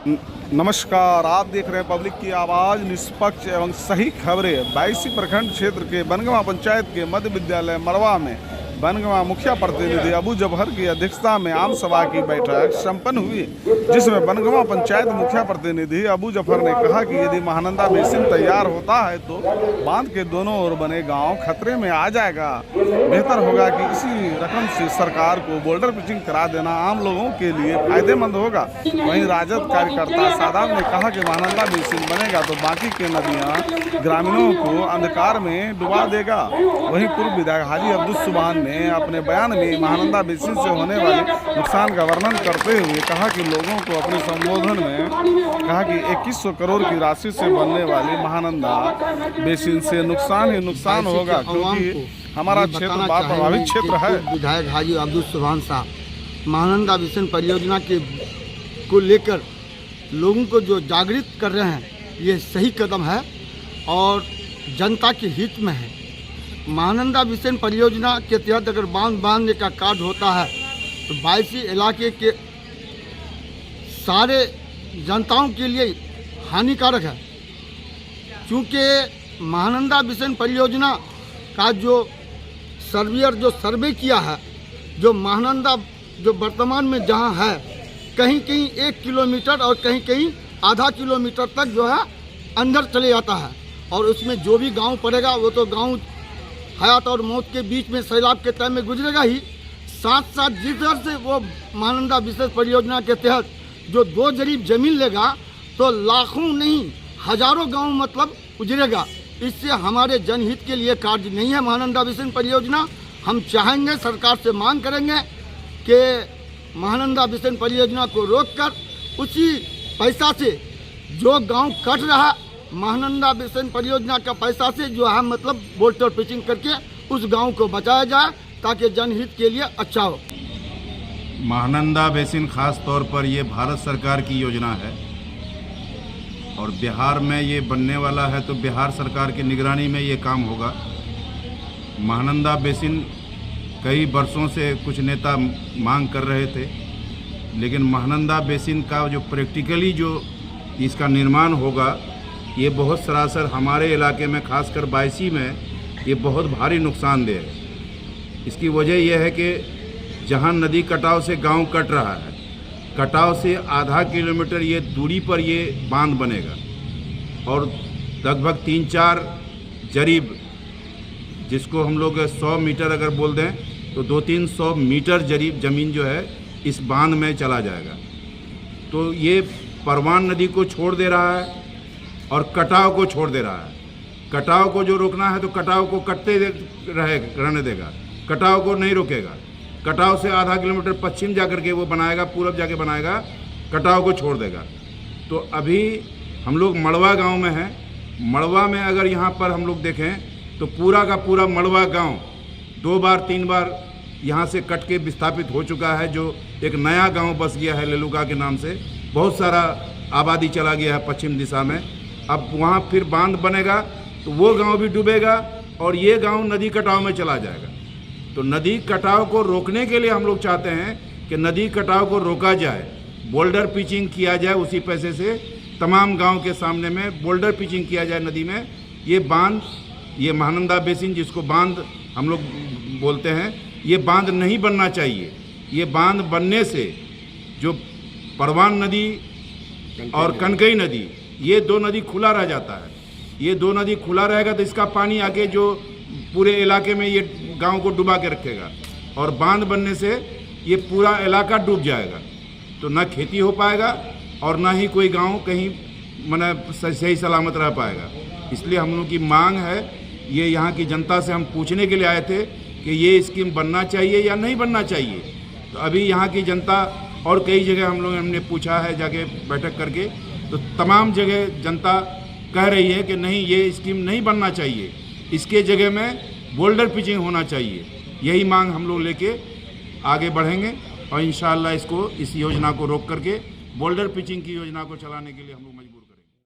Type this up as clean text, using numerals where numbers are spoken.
नमस्कार, आप देख रहे हैं पब्लिक की आवाज़, निष्पक्ष एवं सही खबरें। बायसी प्रखंड क्षेत्र के बनगवा पंचायत के मध्य विद्यालय मड़वा में बनगवा मुखिया प्रतिनिधि अबू जफर की अध्यक्षता में आम सभा की बैठक संपन्न हुई, जिसमें बनगवा पंचायत मुखिया प्रतिनिधि अबू जफर ने कहा कि यदि महानंदा बेसिन तैयार होता है तो बांध के दोनों ओर बने गांव खतरे में आ जाएगा। बेहतर होगा कि इसी रकम से सरकार को बोल्डर पिचिंग करा देना आम लोगों के लिए फायदेमंद होगा। वहीं राजद कार्यकर्ता सादात ने कहा कि महानंदा बेसिन बनेगा तो बाकी के नदियां ग्रामीणों को अंधकार में डुबा देगा। वहीं पूर्व विधायक हाजी अब्दुल सुबहान ने अपने बयान में महानंदा बेसिन से होने वाले नुकसान का वर्णन करते हुए कहा कि लोगों को अपने संबोधन में कहा कि 2100 करोड़ की राशि से बनने वाली महानंदा बेसिन से नुकसान ही नुकसान होगा, क्योंकि हमारा क्षेत्र बाढ़ प्रभावित क्षेत्र है। विधायक हाजी अब्दुल सुबहान साहब महानंदा बेसिन परियोजना के को लेकर लोगों को जो जागृत कर रहे हैं, ये सही कदम है और जनता के हित में है। महानंदा बेसिन परियोजना के तहत अगर बांधने का कार्य होता है तो बायसी इलाके के सारे जनताओं के लिए हानिकारक है, क्योंकि महानंदा बेसिन परियोजना का जो सर्वे किया है, जो महानंदा जो वर्तमान में जहां है, कहीं कहीं 1 किलोमीटर और कहीं कहीं आधा किलोमीटर तक जो है अंदर चले जाता है और उसमें जो भी गांव पड़ेगा वो तो गांव हयात और मौत के बीच में सैलाब के टाइम में गुजरेगा ही। साथ साथ जिधर से वो महानंदा बेसिन परियोजना के तहत जो 2 जरीब जमीन लेगा तो लाखों नहीं हजारों गांव मतलब गुजरेगा। इससे हमारे जनहित के लिए कार्य नहीं है महानंदा बेसिन परियोजना। हम चाहेंगे, सरकार से मांग करेंगे कि महानंदा बेसिन परियोजना को रोककर उसी पैसा से जो गांव कट रहा, महानंदा बेसिन परियोजना का पैसा से जो है मतलब बोल्डर पिचिंग करके उस गांव को बचाया जाए ताकि जनहित के लिए अच्छा हो। महानंदा बेसिन खास तौर पर ये भारत सरकार की योजना है और बिहार में ये बनने वाला है, तो बिहार सरकार की निगरानी में ये काम होगा। महानंदा बेसिन कई वर्षों से कुछ नेता मांग कर रहे थे, लेकिन महानंदा बेसिन का जो प्रैक्टिकली जो इसका निर्माण होगा, ये बहुत सरासर हमारे इलाके में खासकर बायसी में ये बहुत भारी नुकसानदेह है। इसकी वजह यह है कि जहां नदी कटाव से गांव कट रहा है, कटाव से आधा किलोमीटर ये दूरी पर ये बांध बनेगा और लगभग 3-4 जरीब, जिसको हम लोग 100 मीटर अगर बोल दें तो 200-300 मीटर जरीब ज़मीन जो है इस बांध में चला जाएगा। तो ये परवान नदी को छोड़ दे रहा है और कटाव को छोड़ दे रहा है। कटाव को जो रोकना है तो कटाव को कटते रहने देगा, कटाव को नहीं रोकेगा। कटाव से आधा किलोमीटर पश्चिम जाकर के वो बनाएगा, पूरब जाके बनाएगा, कटाव को छोड़ देगा। तो अभी हम लोग मड़वा गांव में हैं। मड़वा में अगर यहाँ पर हम लोग देखें तो पूरा का पूरा मड़वा गांव 2 बार 3 बार यहाँ से कट के विस्थापित हो चुका है। जो एक नया गांव बस गया है लेलुका के नाम से, बहुत सारा आबादी चला गया है पश्चिम दिशा में। अब वहाँ फिर बांध बनेगा तो वो गांव भी डूबेगा और ये गांव नदी कटाव में चला जाएगा। तो नदी कटाव को रोकने के लिए हम लोग चाहते हैं कि नदी कटाव को रोका जाए, बोल्डर पिचिंग किया जाए, उसी पैसे से तमाम गांव के सामने में बोल्डर पिचिंग किया जाए नदी में। ये बांध, ये महानंदा बेसिन जिसको बांध हम लोग बोलते हैं, ये बांध नहीं बनना चाहिए। ये बांध बनने से जो परवान नदी और कनकई नदी, ये 2 नदी खुला रह जाता है। ये 2 नदी खुला रहेगा तो इसका पानी आके जो पूरे इलाके में ये गांव को डुबा के रखेगा और बांध बनने से ये पूरा इलाका डूब जाएगा। तो ना खेती हो पाएगा और ना ही कोई गांव कहीं मने सही सलामत रह पाएगा। इसलिए हम लोग की मांग है, ये यहाँ की जनता से हम पूछने के लिए आए थे कि ये स्कीम बनना चाहिए या नहीं बनना चाहिए। तो अभी यहाँ की जनता और कई जगह हमने पूछा है जाके बैठक करके, तो तमाम जगह जनता कह रही है कि नहीं, ये स्कीम नहीं बनना चाहिए, इसके जगह में बोल्डर पिचिंग होना चाहिए। यही मांग हम लोग लेके आगे बढ़ेंगे और इंशाअल्लाह इस योजना को रोक करके बोल्डर पिचिंग की योजना को चलाने के लिए हम लोग मजबूर